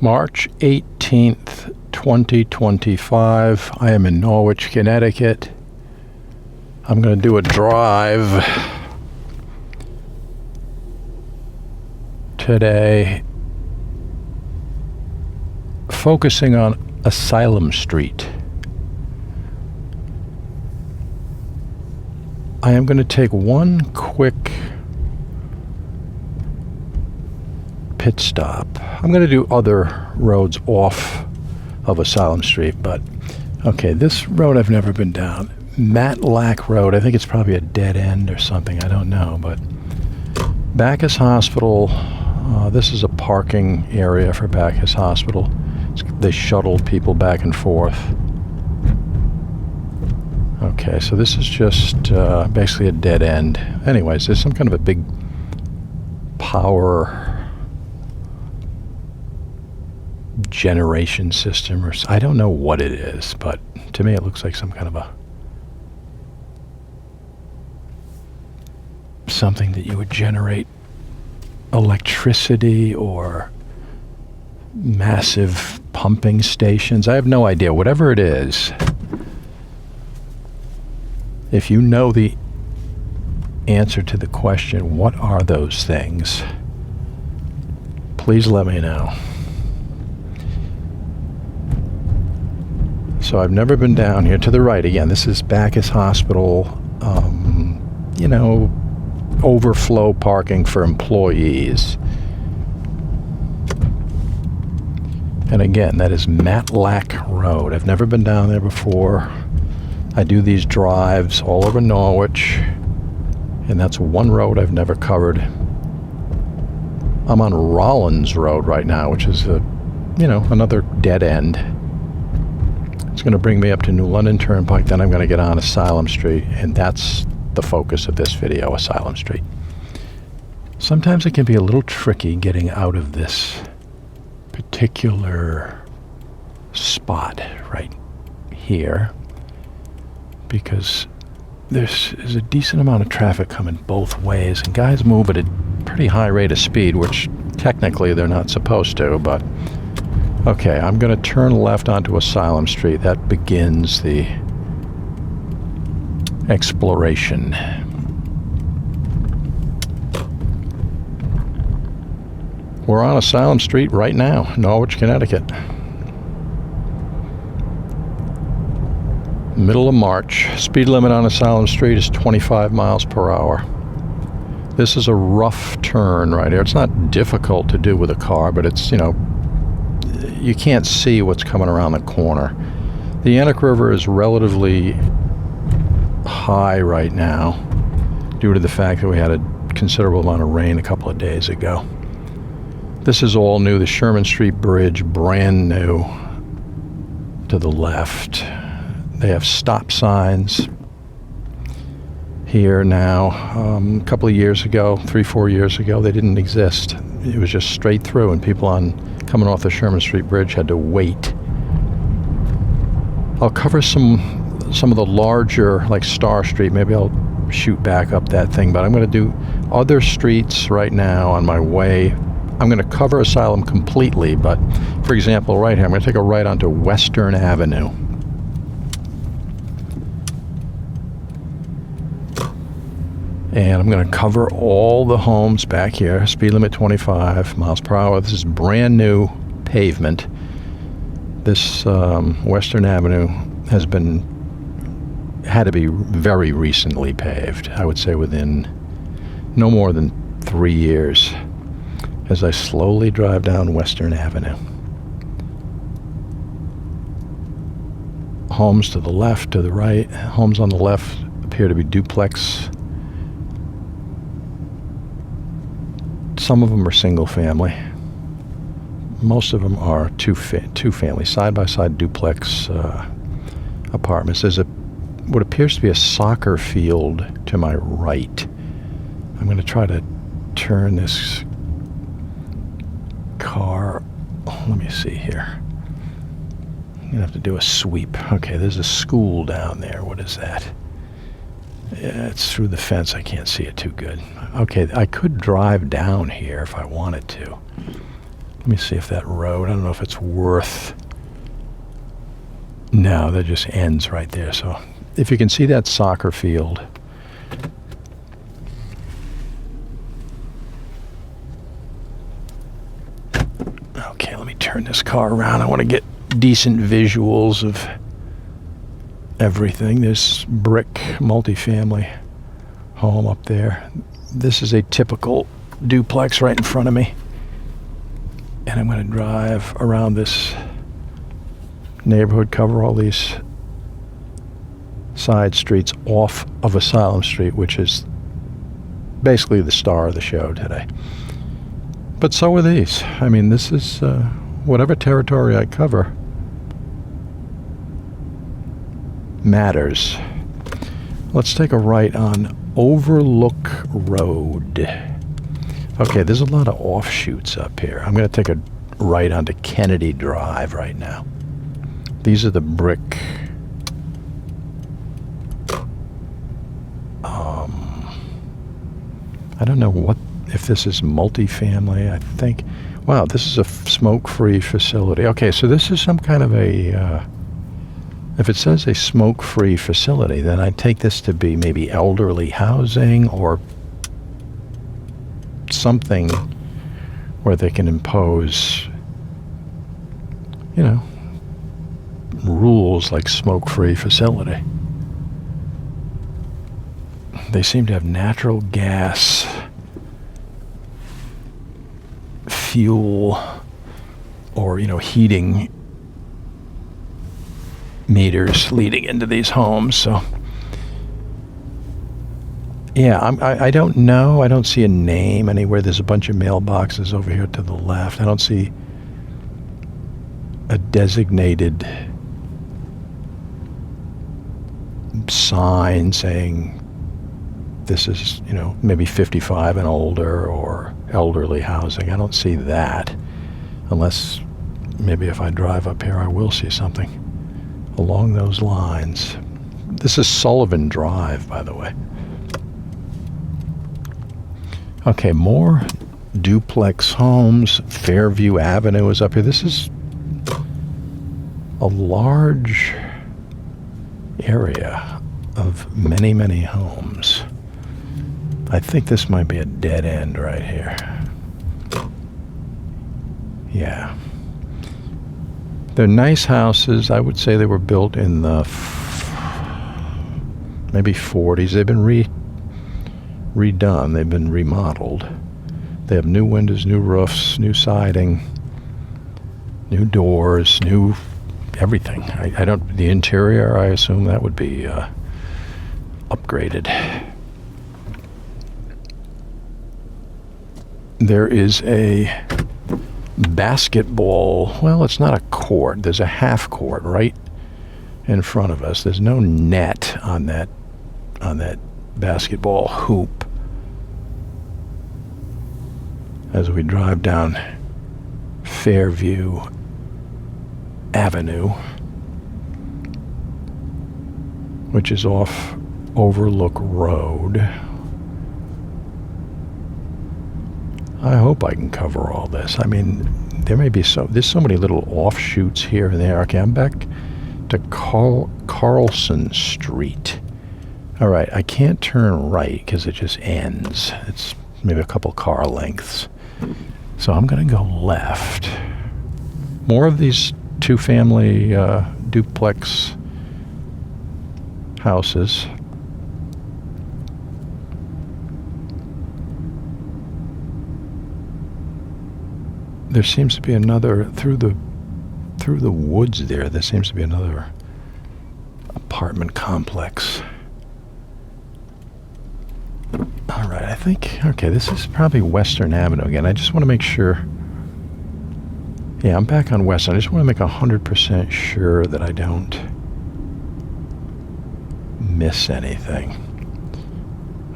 March 18th, 2025. I am in Norwich, Connecticut. I'm going to do a drive today focusing on Asylum Street. I am going to take one quick pit stop. I'm going to do other roads off of Asylum Street, but okay, this road I've never been down. Matlack Road, I think it's probably a dead end or something, I don't know, but Bacchus Hospital, this is a parking area for Bacchus Hospital. They shuttle people back and forth. Okay, so this is just basically a dead end. Anyways, there's some kind of a big power generation system, or I don't know what it is, but to me it looks like some kind of something that you would generate electricity or massive pumping stations. I have no idea. Whatever it is, if you know the answer to the question, what are those things? Please let me know. So I've never been down here. To the right, again, this is Bacchus Hospital, overflow parking for employees. And again, that is Matlack Road. I've never been down there before. I do these drives all over Norwich, and that's one road I've never covered. I'm on Rollins Road right now, which is another dead end. It's going to bring me up to New London Turnpike, then I'm going to get on Asylum Street, and that's the focus of this video, Asylum Street. Sometimes it can be a little tricky getting out of this particular spot right here, because there's a decent amount of traffic coming both ways, and guys move at a pretty high rate of speed, which technically they're not supposed to, but okay, I'm going to turn left onto Asylum Street. That begins the exploration. We're on Asylum Street right now, Norwich, Connecticut. Middle of March. Speed limit on Asylum Street is 25 miles per hour. This is a rough turn right here. It's not difficult to do with a car, but it's, you can't see what's coming around the corner. The Yannick River is relatively high right now due to the fact that we had a considerable amount of rain a couple of days ago. This is all new. The Sherman Street Bridge, brand new to the left. They have stop signs here now. A couple of years ago, 3-4 years ago, they didn't exist. It was just straight through, and people coming off the Sherman Street Bridge had to wait. I'll cover some of the larger, like Starr Street. Maybe I'll shoot back up that thing, but I'm going to do other streets right now on my way. I'm going to cover Asylum completely, but for example, right here, I'm going to take a right onto Western Avenue. And I'm going to cover all the homes back here. Speed limit 25 miles per hour. This is brand new pavement. This Western Avenue had to be very recently paved. I would say within no more than 3 years, as I slowly drive down Western Avenue. Homes to the left, to the right. Homes on the left appear to be duplex. Some of them are single family. Most of them are two family, side-by-side duplex apartments. There's what appears to be a soccer field to my right. I'm going to try to turn this car. Let me see here. I'm going to have to do a sweep. Okay, there's a school down there. What is that? Yeah, it's through the fence. I can't see it too good. Okay, I could drive down here if I wanted to. Let me see if that road, I don't know if it's worth... No, that just ends right there. So if you can see that soccer field... Okay, let me turn this car around. I want to get decent visuals of everything. There's brick multifamily home up there. This is a typical duplex right in front of me. And I'm going to drive around this neighborhood, cover all these side streets off of Asylum Street, which is basically the star of the show today. But so are these. I mean, this is whatever territory I cover matters. Let's take a right on Overlook Road. Okay, there's a lot of offshoots up here. I'm going to take a right onto Kennedy Drive right now. These are the brick. I don't know if this is multifamily. I think, wow, this is a smoke-free facility. Okay, so this is some kind of a, if it says a smoke-free facility, then I take this to be maybe elderly housing or something where they can impose, you know, rules like smoke-free facility. They seem to have natural gas, fuel, or, you know, heating meters leading into these homes. So yeah, I don't know. I don't see a name anywhere. There's a bunch of mailboxes over here to the left. I don't see a designated sign saying this is, you know, maybe 55 and older or elderly housing. I don't see that, unless maybe if I drive up here I will see something along those lines. This is Sullivan Drive, by the way. Okay, more duplex homes. Fairview Avenue is up here. This is a large area of many, many homes. I think this might be a dead end right here. Yeah. They're nice houses. I would say they were built in the maybe 40s. They've been redone. They've been remodeled. They have new windows, new roofs, new siding, new doors, new everything. I don't, the interior, I assume that would be upgraded. There is a basketball, well, it's not a court. There's a half court right in front of us. There's no net on that basketball hoop. As we drive down Fairview Avenue, which is off Overlook Road. I hope I can cover all this. I mean, there's so many little offshoots here and there. Okay, I'm back to Carlson Street. All right, I can't turn right because it just ends. It's maybe a couple car lengths. So I'm going to go left. More of these two-family duplex houses. There seems to be another, through the woods there seems to be another apartment complex. All right, I think, okay, this is probably Western Avenue again. I just want to make sure. Yeah, I'm back on Western. I just want to make 100% sure that I don't miss anything.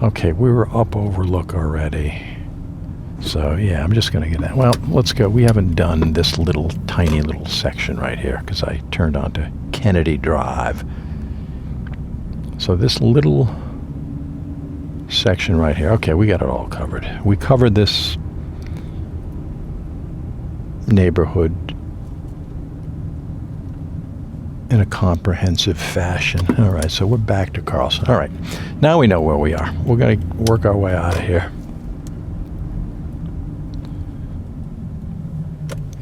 Okay, we were up Overlook already. So, yeah, I'm just going to get that. Well, let's go. We haven't done this tiny little section right here because I turned onto Kennedy Drive. So this little section right here. Okay, we got it all covered. We covered this neighborhood in a comprehensive fashion. All right, so we're back to Carlson. All right, now we know where we are. We're going to work our way out of here.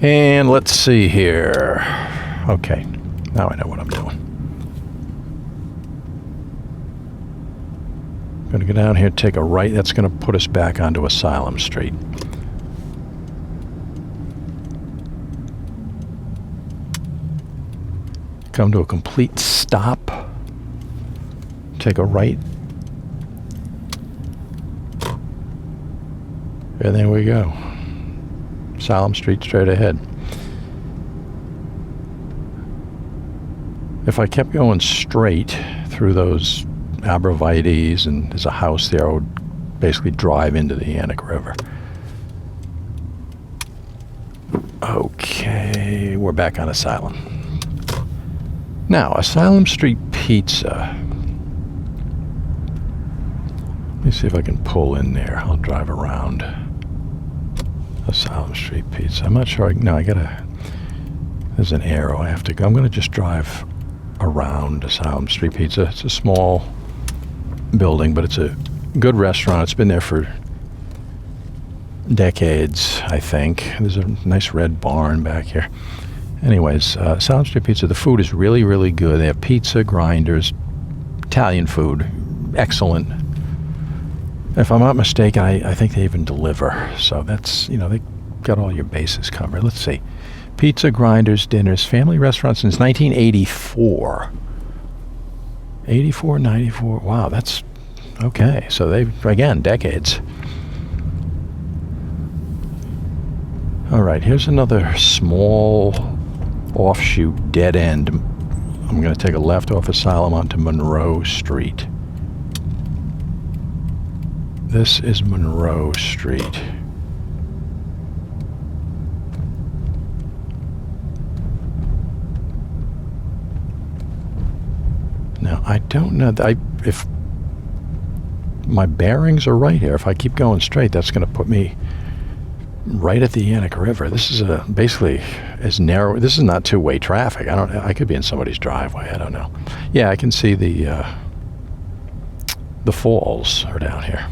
And let's see here. Okay, now I know what I'm doing. I'm going to go down here, take a right. That's going to put us back onto Asylum Street. Come to a complete stop. Take a right. And there we go. Asylum Street straight ahead. If I kept going straight through those arborvitaes and there's a house there, I would basically drive into the Yannick River. Okay, we're back on Asylum. Now, Asylum Street Pizza. Let me see if I can pull in there. I'll drive around Asylum Street Pizza. I'm not sure. I gotta. There's an arrow I have to go. I'm gonna just drive around Asylum Street Pizza. It's a small building, but it's a good restaurant. It's been there for decades, I think. There's a nice red barn back here. Anyways, Asylum Street Pizza, the food is really, really good. They have pizza, grinders, Italian food, excellent. If I'm not mistaken, I think they even deliver. So that's, they got all your bases covered. Let's see. Pizza, grinders, dinners, family restaurant since 1984. 84, 94. Wow, that's okay. So they've, again, decades. All right, here's another small offshoot dead end. I'm going to take a left off Asylum onto Monroe Street. This is Monroe Street. Now, I don't know if my bearings are right here. If I keep going straight, that's going to put me right at the Yannick River. This is basically as narrow. This is not two-way traffic. I could be in somebody's driveway. I don't know. Yeah, I can see the falls are down here.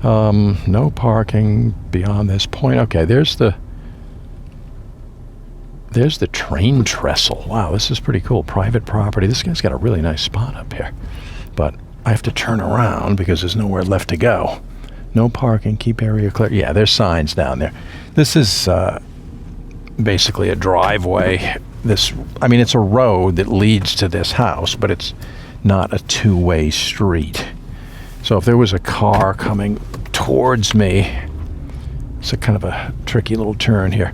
No parking beyond this point. Okay, there's the train trestle. Wow, this is pretty cool. Private property. This guy's got a really nice spot up here. But I have to turn around because there's nowhere left to go. No parking, keep area clear. Yeah, there's signs down there. This is basically a driveway. It's a road that leads to this house, but it's not a two-way street. So if there was a car coming towards me, it's a kind of a tricky little turn here.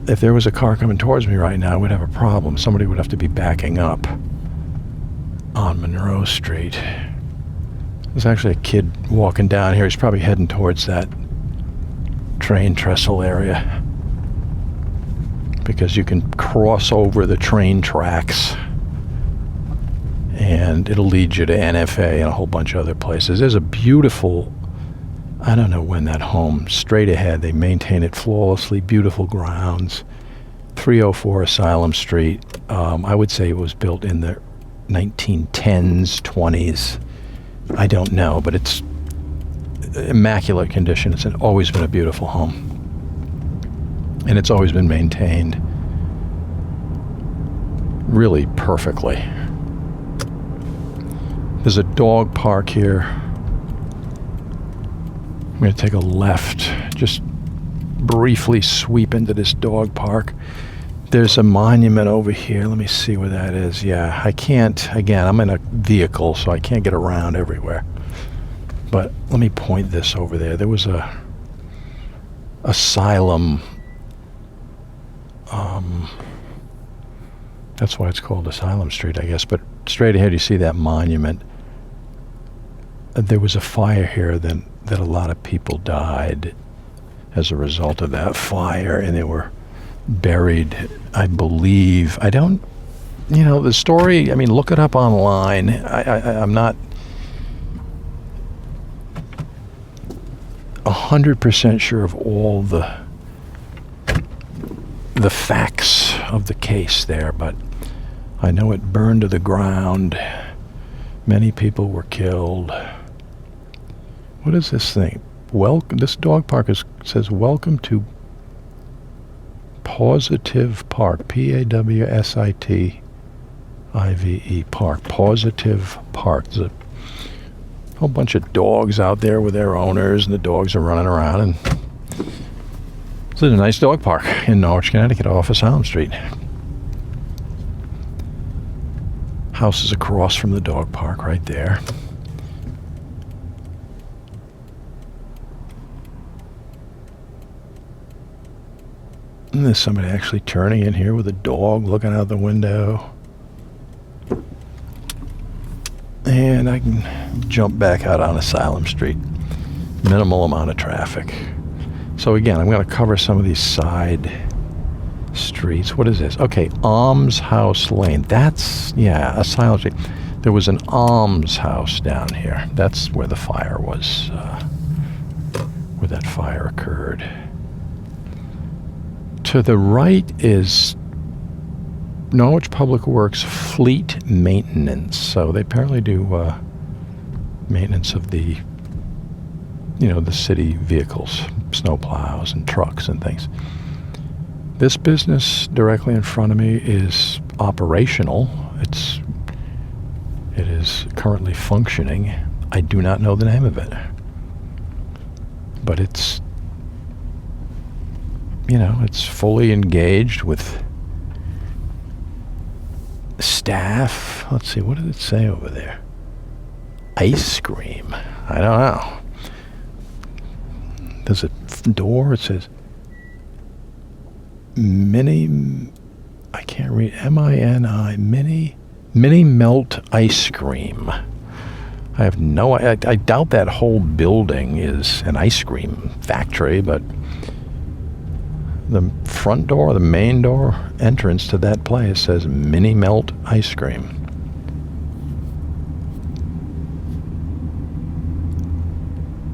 If there was a car coming towards me right now, I would have a problem. Somebody would have to be backing up on Monroe Street. There's actually a kid walking down here. He's probably heading towards that train trestle area because you can cross over the train tracks and it'll lead you to NFA and a whole bunch of other places. There's a beautiful, I don't know when that home, straight ahead. They maintain it flawlessly, beautiful grounds. 304 Asylum Street. I would say it was built in the 1910s, 20s. I don't know, but it's immaculate condition. It's always been a beautiful home. And it's always been maintained really perfectly. There's a dog park here. I'm going to take a left, just briefly sweep into this dog park. There's a monument over here. Let me see where that is. Yeah, I can't, again, I'm in a vehicle, so I can't get around everywhere. But let me point this over there. There was a Asylum, that's why it's called Asylum Street, I guess. But straight ahead, you see that monument. There was a fire here that a lot of people died as a result of that fire, and they were buried, I believe. I don't, the story, look it up online. I'm not 100% sure of all the the facts of the case there, but I know it burned to the ground. Many people were killed. What is this thing? This dog park says, welcome to Positive Park. P-A-W-S-I-T-I-V-E Park. Positive Park. There's a whole bunch of dogs out there with their owners, and the dogs are running around. And it's a nice dog park in Norwich, Connecticut, off Asylum Street. House is across from the dog park right there. And there's somebody actually turning in here with a dog looking out the window. And I can jump back out on Asylum Street. Minimal amount of traffic. So again, I'm going to cover some of these side streets. What is this? Okay, Almshouse Lane. That's, yeah, Asylum Street. There was an almshouse down here. That's where the fire was, where that fire occurred. To the right is Norwich Public Works Fleet Maintenance. So they apparently do maintenance of the, the city vehicles, snow plows and trucks and things. This business directly in front of me is operational. It is currently functioning. I do not know the name of it, but it's fully engaged with staff. Let's see, what did it say over there? Ice cream. I don't know. There's a door. It says I can't read, M-I-N-I, mini melt ice cream. I have I doubt that whole building is an ice cream factory, but the front door, the main door entrance to that place says mini melt ice cream.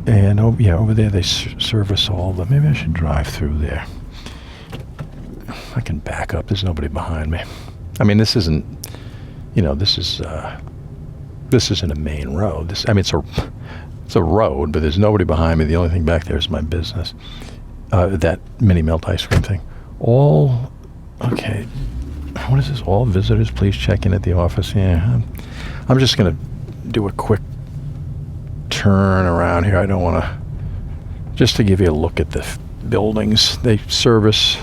And over there they service all the, maybe I should drive through there. I can back up, there's nobody behind me. I mean, this isn't, this isn't a main road. It's a road, but there's nobody behind me. The only thing back there is my business. That mini melt ice cream thing. Okay. What is this? All visitors, please check in at the office. Yeah, I'm just going to do a quick turn around here. I don't want to, just to give you a look at the buildings. They service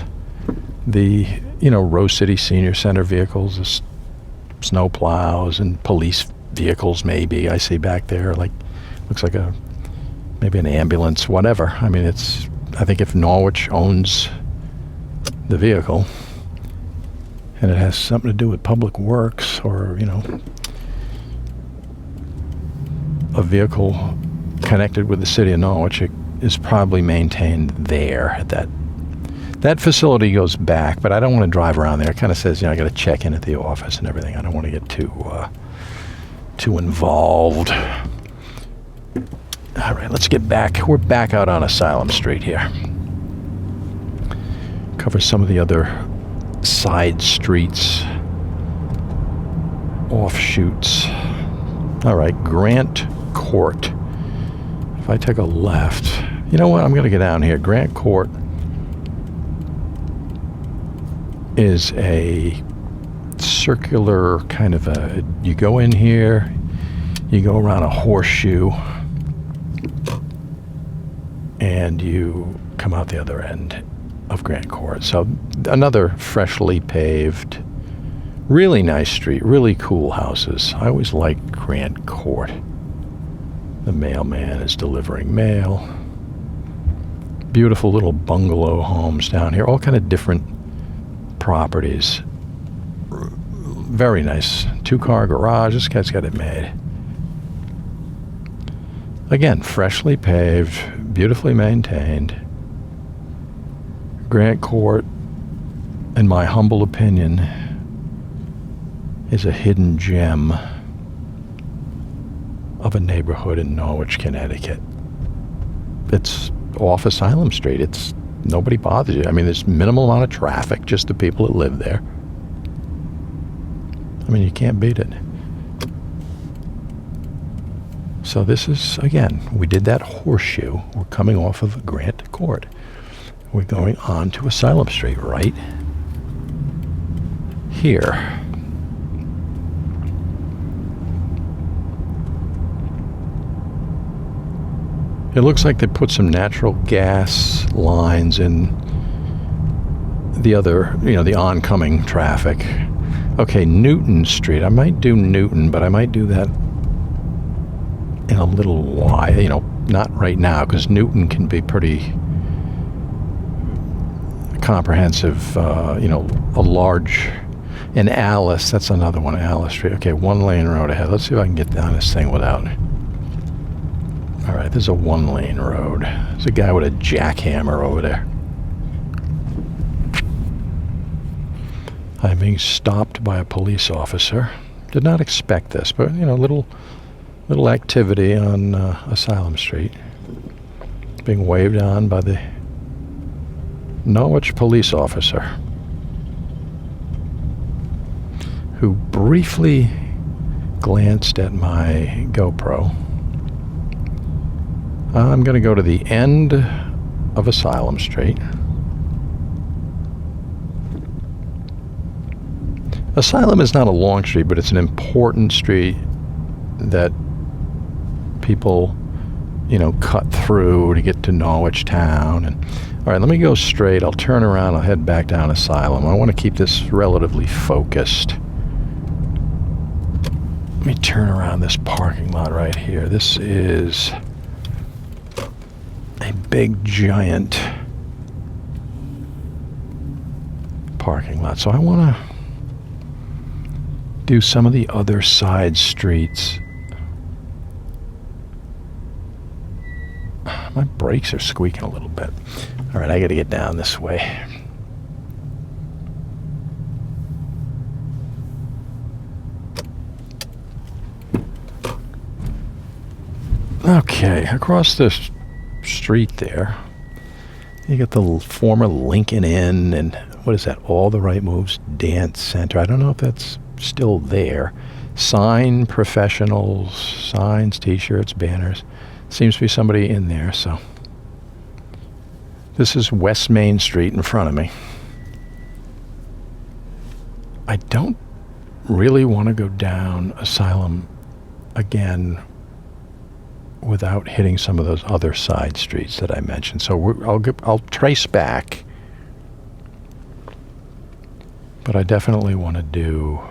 the, Rose City Senior Center vehicles, the snow plows and police vehicles maybe I see back there. Looks like maybe an ambulance, whatever. I mean, I think if Norwich owns the vehicle and it has something to do with public works or, a vehicle connected with the city of Norwich, it is probably maintained there at that facility goes back, but I don't want to drive around there. It kind of says, I got to check in at the office and everything. I don't want to get too involved. All right, let's get back. We're back out on Asylum Street here. Cover some of the other side streets, offshoots. All right, Grant Court. If I take a left, you know what? I'm going to get down here. Grant Court is a circular kind of you go in here, you go around a horseshoe, and you come out the other end of Grant Court. So another freshly paved, really nice street, really cool houses. I always liked Grant Court. The mailman is delivering mail. Beautiful little bungalow homes down here, all kind of different properties. Very nice. 2-car garage. This guy's got it made. Again, freshly paved, beautifully maintained. Grant Court, in my humble opinion, is a hidden gem of a neighborhood in Norwich, Connecticut. It's off Asylum Street. It's Nobody bothers you. I mean, there's minimal amount of traffic, just the people that live there. I mean, you can't beat it. So this is, again, we did that horseshoe. We're coming off of Grant Court. We're going on to Asylum Street right here. It looks like they put some natural gas lines in the other, the oncoming traffic. Okay, Newton Street. I might do Newton, but I might do that in a little while, not right now, because Newton can be pretty comprehensive, a large, and Alice, that's another one, Alice Street. Okay, 1-lane road ahead. Let's see if I can get down this thing without. All right, there's a 1-lane road. There's a guy with a jackhammer over there. I'm being stopped by a police officer. Did not expect this, but, little activity on Asylum Street. Being waved on by the Norwich police officer, who briefly glanced at my GoPro. I'm going to go to the end of Asylum Street. Asylum is not a long street, but it's an important street that people, cut through to get to Norwich town. And all right, let me go straight. I'll turn around. I'll head back down Asylum. I want to keep this relatively focused. Let me turn around this parking lot right here. This is a big, giant parking lot. So I want to do some of the other side streets. My brakes are squeaking a little bit. All right, I got to get down this way. Okay, across this street there, you got the former Lincoln Inn and what is that? All the Right Moves Dance Center. I don't know if that's still there. Sign professionals, signs, t-shirts, banners. Seems to be somebody in there, so. This is West Main Street in front of me. I don't really want to go down Asylum again without hitting some of those other side streets that I mentioned. So I'll trace back. But I definitely want to do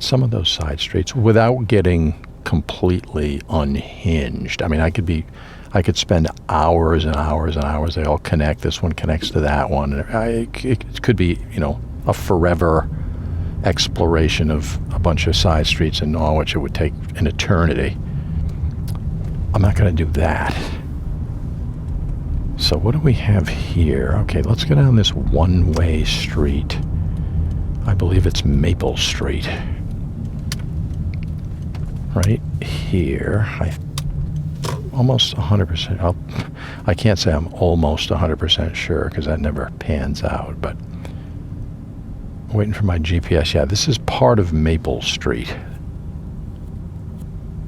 some of those side streets without getting completely unhinged. I mean, I could spend hours and hours and hours. They all connect. This one connects to that one. It could be, a forever exploration of a bunch of side streets in Norwich. It would take an eternity. I'm not going to do that. So what do we have here? Okay, let's go down this one-way street. I believe it's Maple Street. Right here. Almost 100%. I can't say I'm almost 100% sure because that never pans out, but waiting for my GPS. Yeah, this is part of Maple Street,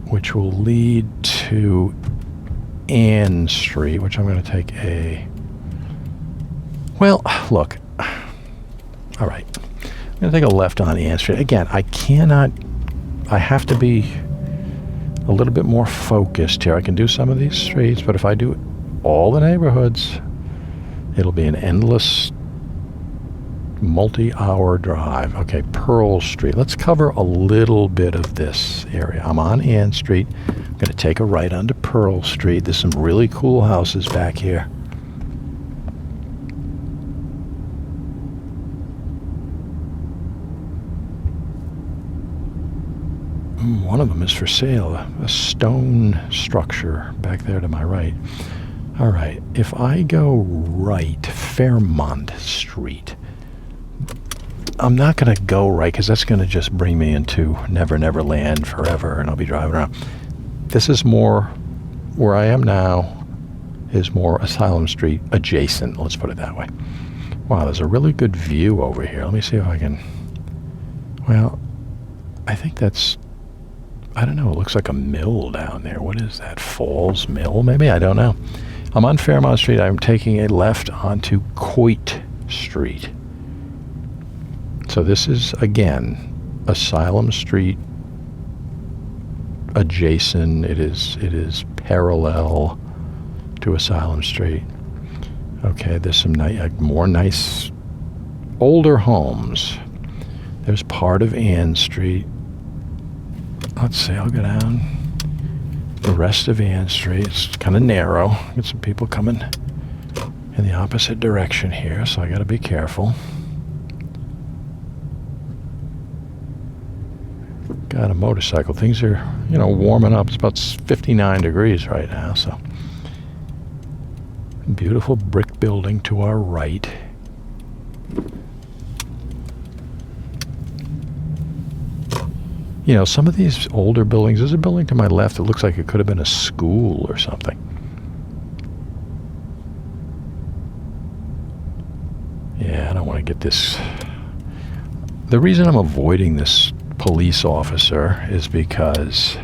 which will lead to Ann Street, which I'm going to take a... Well, look. All right. I'm going to take a left on Ann Street. Again, I have to be a little bit more focused here. I can do some of these streets, but if I do all the neighborhoods, it'll be an endless multi-hour drive. Okay, Pearl Street. Let's cover a little bit of this area. I'm on Ann Street. I'm going to take a right onto Pearl Street. There's some really cool houses back here. One of them is for sale, a stone structure back there to my right. All right, if I go right, Fairmont Street, I'm not going to go right because that's going to just bring me into Never Never Land forever, and I'll be driving around. This is more, where I am now is more Asylum Street adjacent, let's put it that way. Wow, there's a really good view over here. Let me see if I can, well, I think that's, I don't know, it looks like a mill down there. What is that, Falls Mill maybe? I don't know. I'm on Fairmount Street. I'm taking a left onto Coit Street. So this is, again, Asylum Street adjacent. It is parallel to Asylum Street. Okay, there's some more nice older homes. There's part of Ann Street. Let's see, I'll go down the rest of Ann Street. It's kind of narrow. Get some people coming in the opposite direction here, so I got to be careful. Got a motorcycle. Things are, warming up. It's about 59 degrees right now, so. Beautiful brick building to our right. Some of these older buildings, there's a building to my left that looks like it could have been a school or something. Yeah, I don't want to get this. The reason I'm avoiding this police officer is because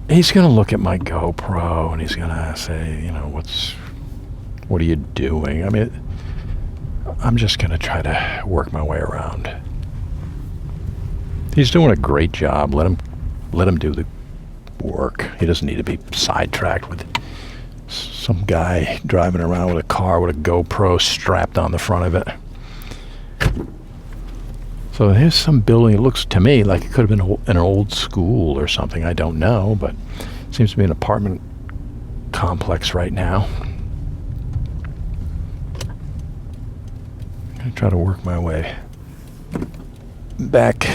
he's going to look at my GoPro and he's going to say, what are you doing? I mean, I'm just going to try to work my way around. He's doing a great job. Let him do the work. He doesn't need to be sidetracked with some guy driving around with a car with a GoPro strapped on the front of it. So here's some building. It looks to me like it could have been an old school or something. I don't know, but it seems to be an apartment complex right now. I'm going to try to work my way back.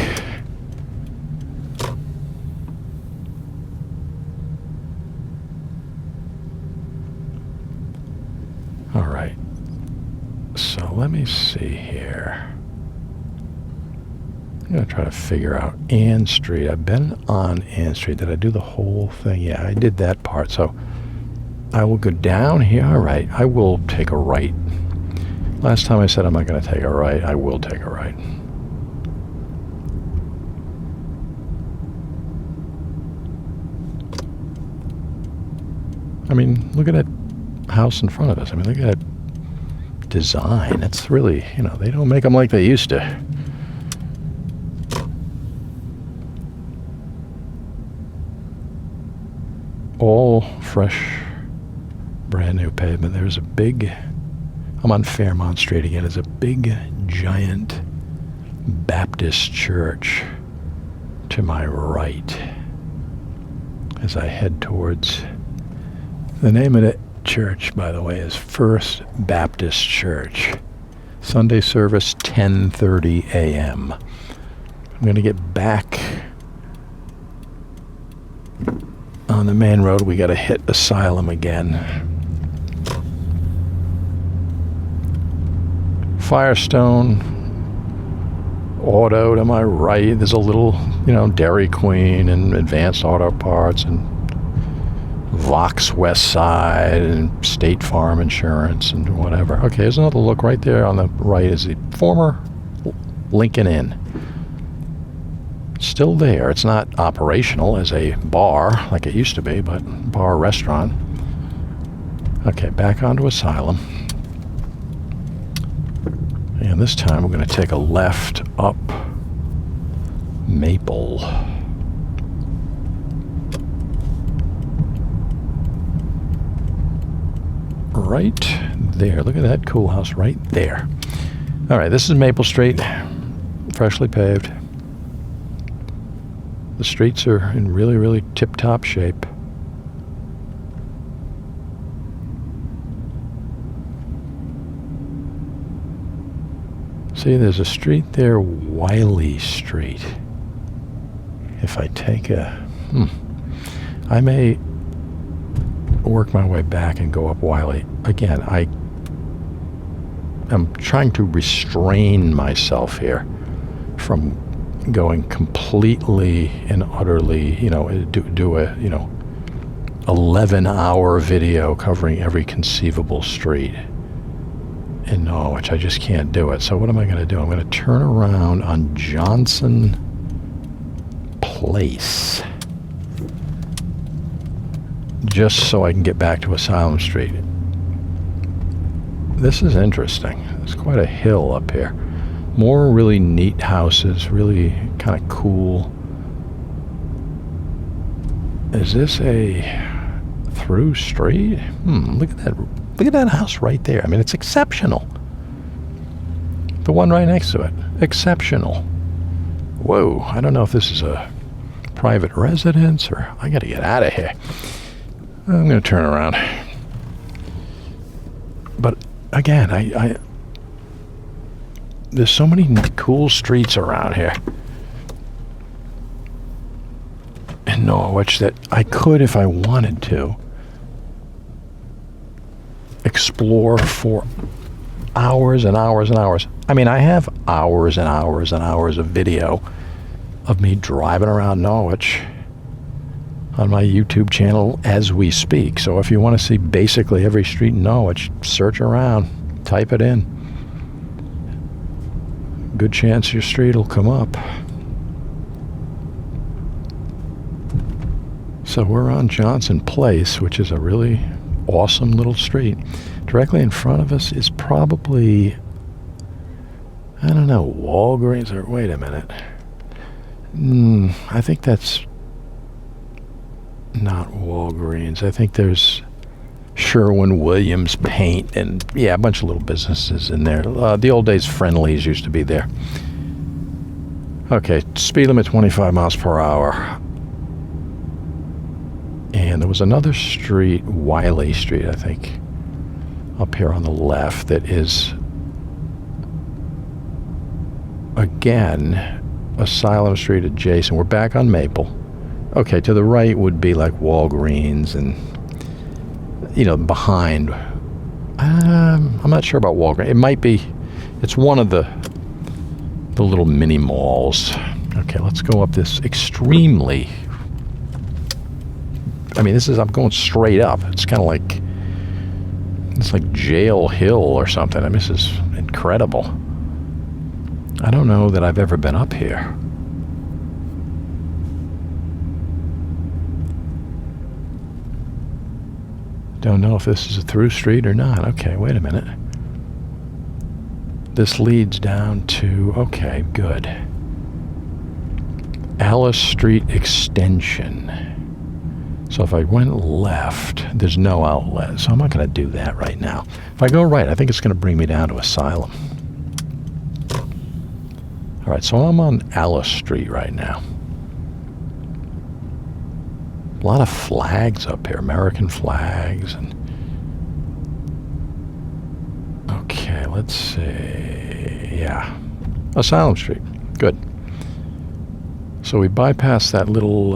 All right. So let me see here. I'm going to try to figure out Ann Street. I've been on Ann Street. Did I do the whole thing? Yeah, I did that part. So I will go down here. All right. I will take a right. Last time I said I'm not going to take a right. I will take a right. I mean, look at that house in front of us. I mean, look at that design. It's really, they don't make them like they used to. All fresh, brand new pavement. There's a big, I'm on Fairmount Street again. There's a big, giant Baptist church to my right as I head towards, the name of the church, by the way, is First Baptist Church. Sunday service, 10:30 a.m. I'm going to get back on the main road. We got to hit Asylum again. Firestone Auto to my right. There's a little, Dairy Queen and Advanced Auto Parts and Vox West Side and State Farm Insurance and whatever. Okay, there's another look right there on the right is the former Lincoln Inn. Still there. It's not operational as a bar like it used to be, but bar restaurant. Okay, back onto Asylum. And this time we're going to take a left up Maple. Right there. Look at that cool house right there. All right, this is Maple Street, freshly paved. The streets are in really, really tip-top shape. See, there's a street there, Wiley Street. If I take I may work my way back and go up Wiley. Again, I'm trying to restrain myself here from going completely and utterly, do a, 11-hour video covering every conceivable street in Norwich. I just can't do it. So what am I going to do? I'm going to turn around on Johnson Place just so I can get back to Asylum Street. This is interesting. It's quite a hill up here. More really neat houses, really kind of cool. Is this a through street? Look at that. Look at that house right there. I mean, it's exceptional. The one right next to it. Exceptional. Whoa, I don't know if this is a private residence or... I gotta get out of here. I'm gonna turn around. But again, I there's so many cool streets around here in Norwich that I could, if I wanted to, explore for hours and hours and hours. I mean, I have hours and hours and hours of video of me driving around Norwich on my YouTube channel as we speak. So if you want to see basically every street in Norwich, search around, type it in. Good chance your street will come up. So we're on Johnson Place, which is a really awesome little street. Directly in front of us is probably, I don't know, Walgreens, or wait a minute. I think that's not Walgreens. I think there's Sherwin-Williams Paint and, yeah, a bunch of little businesses in there. The old days Friendlies used to be there. Okay, speed limit 25 miles per hour. And there was another street, Wiley Street, I think, up here on the left that is, again, Asylum Street adjacent. We're back on Maple. Okay, to the right would be like Walgreens and, behind. I'm not sure about Walgreens. It might be, it's one of the little mini malls. Okay, let's go up this extremely, I'm going straight up. It's kind of like, it's like Jail Hill or something. I mean, this is incredible. I don't know that I've ever been up here. Don't know if this is a through street or not. Okay, wait a minute. This leads down to, okay, good. Alice Street Extension. So if I went left, there's no outlet, so I'm not going to do that right now. If I go right, I think it's going to bring me down to Asylum. All right, so I'm on Alice Street right now. A lot of flags up here, American flags. And okay, let's see. Yeah, Asylum Street. Good. So we bypassed that little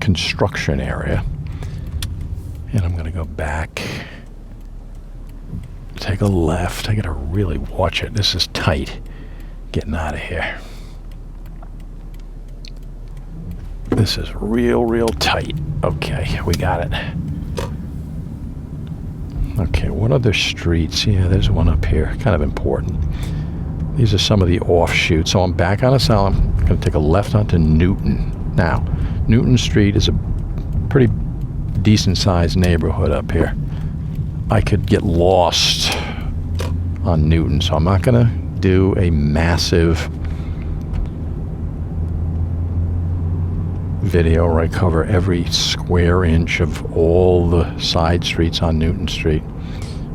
construction area. And I'm going to go back. Take a left. I got to really watch it. This is tight. Getting out of here. This is real tight. Okay, we got it. Okay, what other streets? Yeah, there's one up here. Kind of important. These are some of the offshoots. So I'm back on Asylum. I'm going to take a left onto Newton. Now, Newton Street is a pretty decent-sized neighborhood up here. I could get lost on Newton, so I'm not going to do a massive video where I cover every square inch of all the side streets on Newton Street,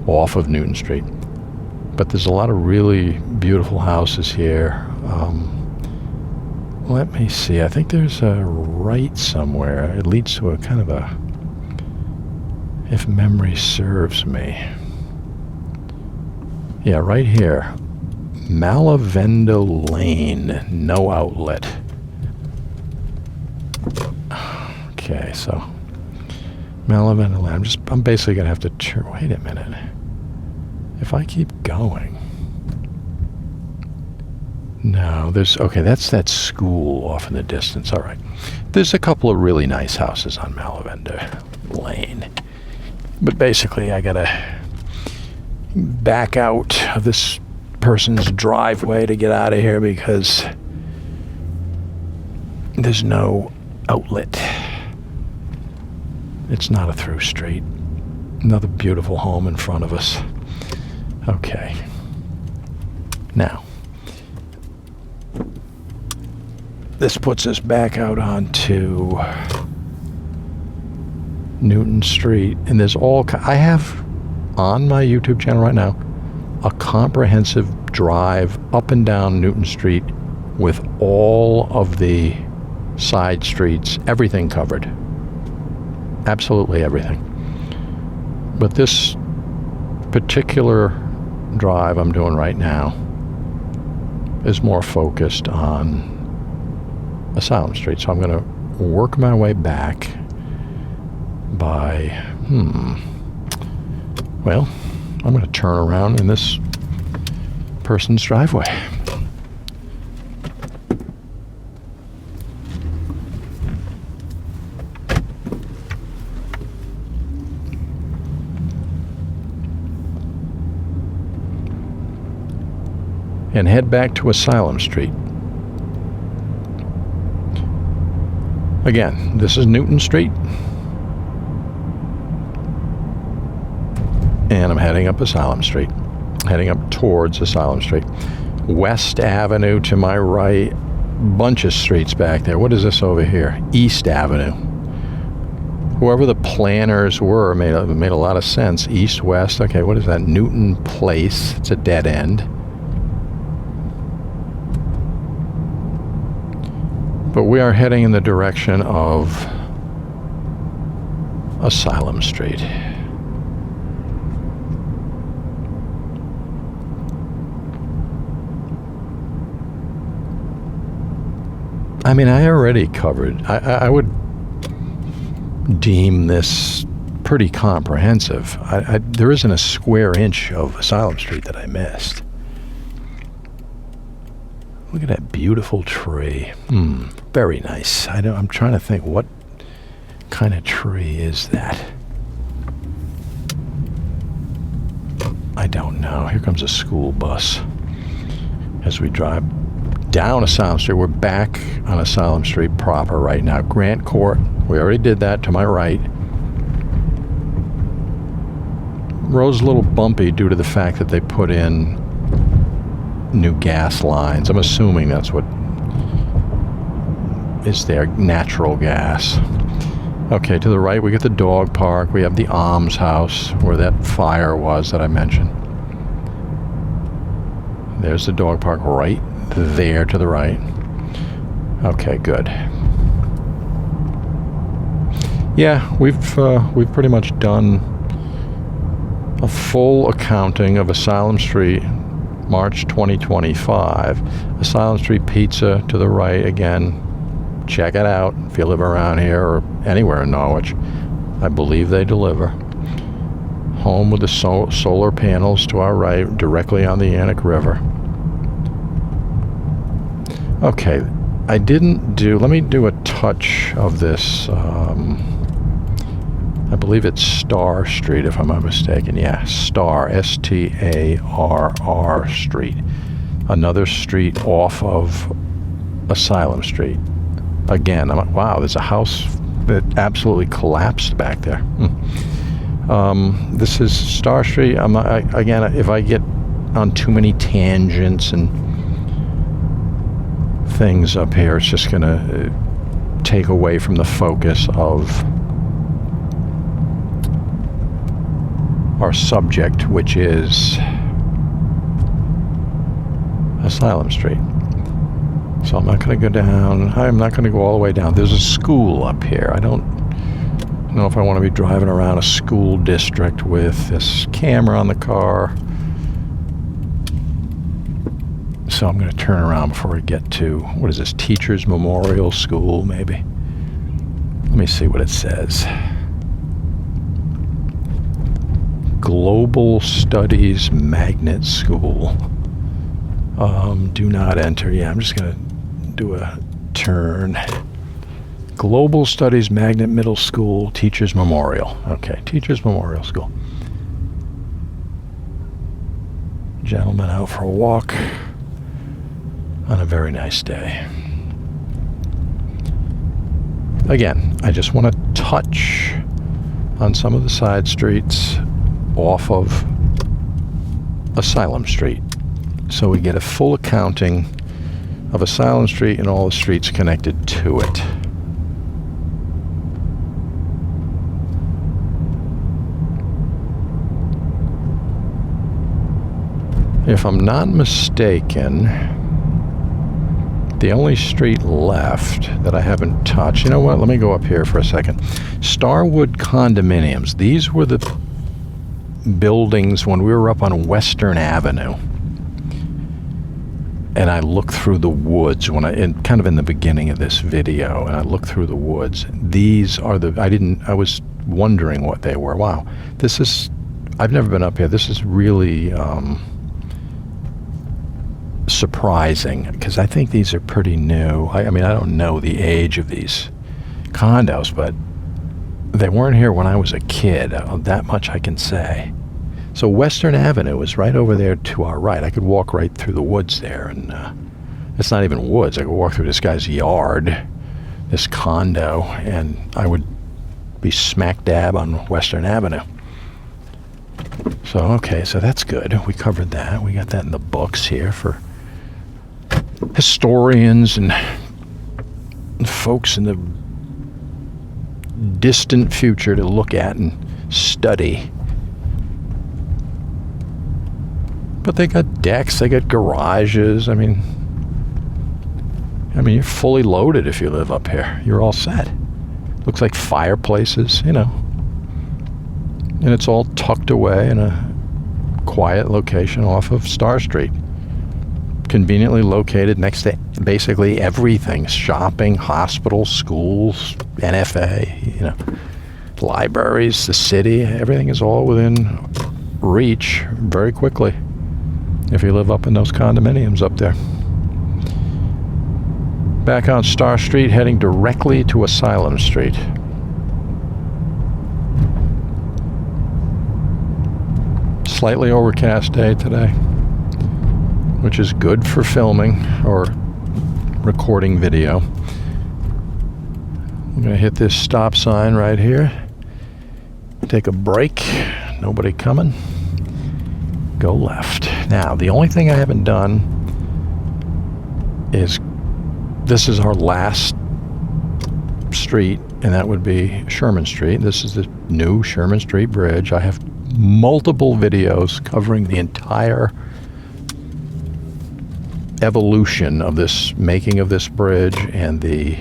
off of Newton Street. But there's a lot of really beautiful houses here. Let me see. I think there's a right somewhere. It leads to a kind of a, if memory serves me. Yeah, right here. Malavendo Lane, no outlet. Okay, so Malavendo Lane. I'm basically gonna have to turn. Wait a minute. If I keep going, No, okay, that's that school off in the distance. All right. There's a couple of really nice houses on Malavender Lane. But basically, I gotta back out of this person's driveway to get out of here because there's no outlet. It's not a through street. Another beautiful home in front of us. Okay. Now, this puts us back out onto Newton Street, and there's I have on my YouTube channel right now a comprehensive drive up and down Newton Street with all of the side streets, everything covered. Absolutely everything. But this particular drive I'm doing right now is more focused on Asylum Street. So I'm going to work my way back by, well, I'm going to turn around in this person's driveway. And head back to Asylum Street. Again, this is Newton Street. And I'm heading up Asylum Street. Heading up towards Asylum Street. West Avenue to my right. Bunch of streets back there. What is this over here? East Avenue. Whoever the planners were made a lot of sense. East, west. Okay, what is that? Newton Place. It's a dead end. But we are heading in the direction of Asylum Street. I mean, I already covered. I would deem this pretty comprehensive. There isn't a square inch of Asylum Street that I missed. Look at that beautiful tree. Very nice. I'm trying to think, what kind of tree is that? I don't know. Here comes a school bus. As we drive down Asylum Street, we're back on Asylum Street proper right now. Grant Court, we already did that to my right. Road's a little bumpy due to the fact that they put in new gas lines. I'm assuming that's what is there, natural gas. Okay, to the right we get the dog park. We have the almshouse where that fire was that I mentioned. There's the dog park right there to the right. Okay, good. Yeah, we've pretty much done a full accounting of Asylum Street, March 2025. Asylum Street Pizza to the right again. Check it out if you live around here or anywhere in Norwich. I believe they deliver. Home with the solar panels to our right, directly on the Yannick River. Okay, let me do a touch of this. I believe it's Starr Street, if I'm not mistaken. Yeah, Starr, Starr Street. Another street off of Asylum Street. Again, I'm like, wow, there's a house that absolutely collapsed back there. This is Starr Street. Again, if I get on too many tangents and things up here, it's just going to take away from the focus of our subject, which is Asylum Street. So I'm not going to go down. I'm not going to go all the way down. There's a school up here. I don't know if I want to be driving around a school district with this camera on the car. So I'm going to turn around before we get to, what is this, Teachers Memorial School, maybe? Let me see what it says. Global Studies Magnet School. Do not enter. Yeah, I'm just going to do a turn. Global Studies Magnet Middle School Teachers Memorial. Okay, Teachers Memorial School. Gentleman out for a walk on a very nice day. Again, I just want to touch on some of the side streets off of Asylum Street, so we get a full accounting of Asylum Street and all the streets connected to it. If I'm not mistaken, the only street left that I haven't touched, you know what, let me go up here for a second. Starwood condominiums. These were the buildings when we were up on Western Avenue. And I looked through the woods kind of in the beginning of this video, and I looked through the woods. These are I was wondering what they were. Wow, I've never been up here. This is really surprising, because I think these are pretty new. I mean, I don't know the age of these condos, but they weren't here when I was a kid. That much I can say. So Western Avenue is right over there to our right. I could walk right through the woods there, and it's not even woods. I could walk through this guy's yard, this condo, and I would be smack dab on Western Avenue. So, okay, so that's good. We covered that. We got that in the books here for historians and folks in the distant future to look at and study. But they got decks, they got garages. I mean, you're fully loaded if you live up here. You're all set. Looks like fireplaces, you know. And it's all tucked away in a quiet location off of Starr Street. Conveniently located next to basically everything. Shopping, hospitals, schools, NFA, you know, libraries, the city. Everything is all within reach very quickly if you live up in those condominiums up there. Back on Starr Street, heading directly to Asylum Street. Slightly overcast day today, which is good for filming or recording video. I'm going to hit this stop sign right here. Take a break. Nobody coming. Go left. Now, the only thing I haven't done is, this is our last street, and that would be Sherman Street. This is the new Sherman Street Bridge. I have multiple videos covering the entire evolution of this, making of this bridge, and the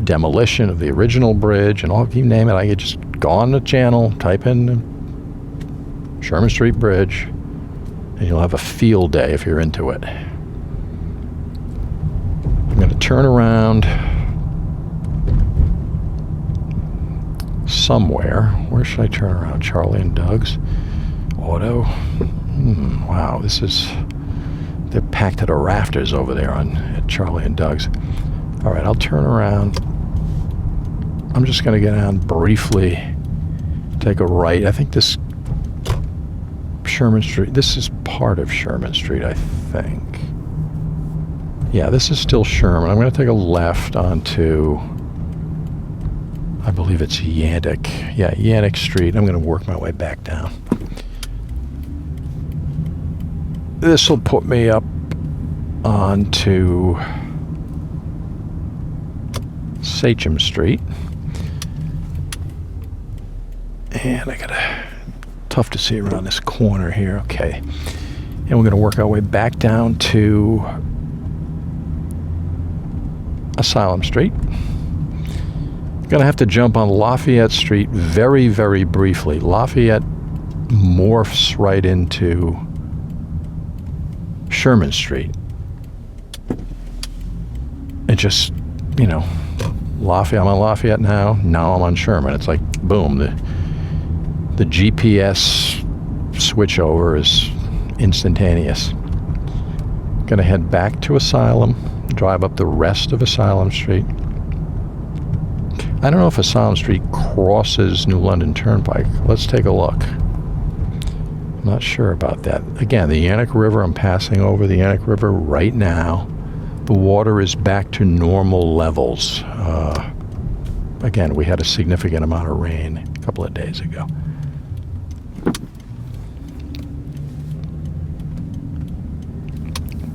demolition of the original bridge, and all, you name it. I could just go on the channel, type in Sherman Street Bridge, and you'll have a field day if you're into it. I'm going to turn around somewhere. Where should I turn around? Charlie and Doug's Auto. Wow, they're packed to the rafters over there at Charlie and Doug's. All right, I'll turn around. I'm just going to get down briefly, take a right. I think this Sherman Street, this is part of Sherman Street, I think. Yeah, this is still Sherman. I'm going to take a left onto, I believe it's Yannick. Yeah, Yannick Street. I'm going to work my way back down. This will put me up onto Sachem Street. And I gotta, tough to see around this corner here. Okay. And we're gonna work our way back down to Asylum Street. Gonna have to jump on Lafayette Street very, very briefly. Lafayette morphs right into Sherman Street. It just, you know, Lafayette, I'm on Lafayette now I'm on Sherman. It's like, boom, the GPS switchover is instantaneous. Gonna head back to Asylum, drive up the rest of Asylum Street. I don't know if Asylum Street crosses New London Turnpike. Let's take a look. I'm not sure about that. Again, the Yanick River, I'm passing over the Yanick River right now. The water is back to normal levels. Again, we had a significant amount of rain a couple of days ago.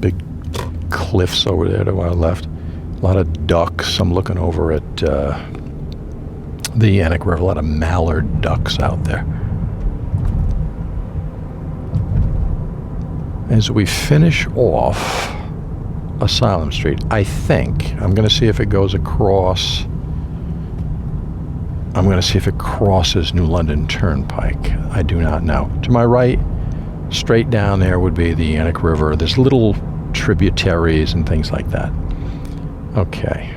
Big cliffs over there to our left. A lot of ducks. I'm looking over at the Yanick River. A lot of mallard ducks out there. As we finish off Asylum Street, I think, I'm going to see if it goes across, I'm going to see if it crosses New London Turnpike. I do not know. To my right, straight down there would be the Yanick River. There's little tributaries and things like that. Okay.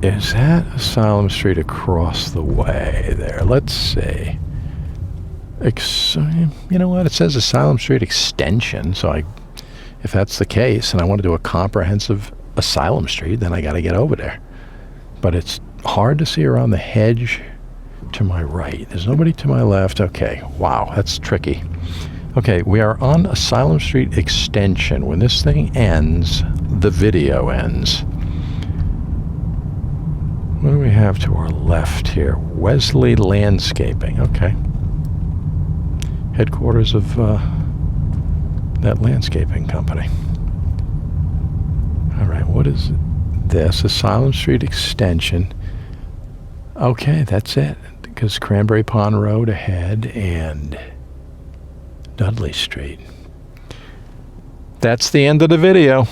Is that Asylum Street across the way there? Let's see. You know what? It says Asylum Street Extension, so if that's the case and I want to do a comprehensive Asylum Street, then I got to get over there. But it's hard to see around the hedge to my right. There's nobody to my left. Okay, wow, that's tricky. Okay, we are on Asylum Street Extension. When this thing ends, the video ends. What do we have to our left here? Wesley Landscaping. Okay. Headquarters of that landscaping company. All right, what is this? Asylum Street Extension. Okay, that's it. Because Cranberry Pond Road ahead and Dudley Street. That's the end of the video.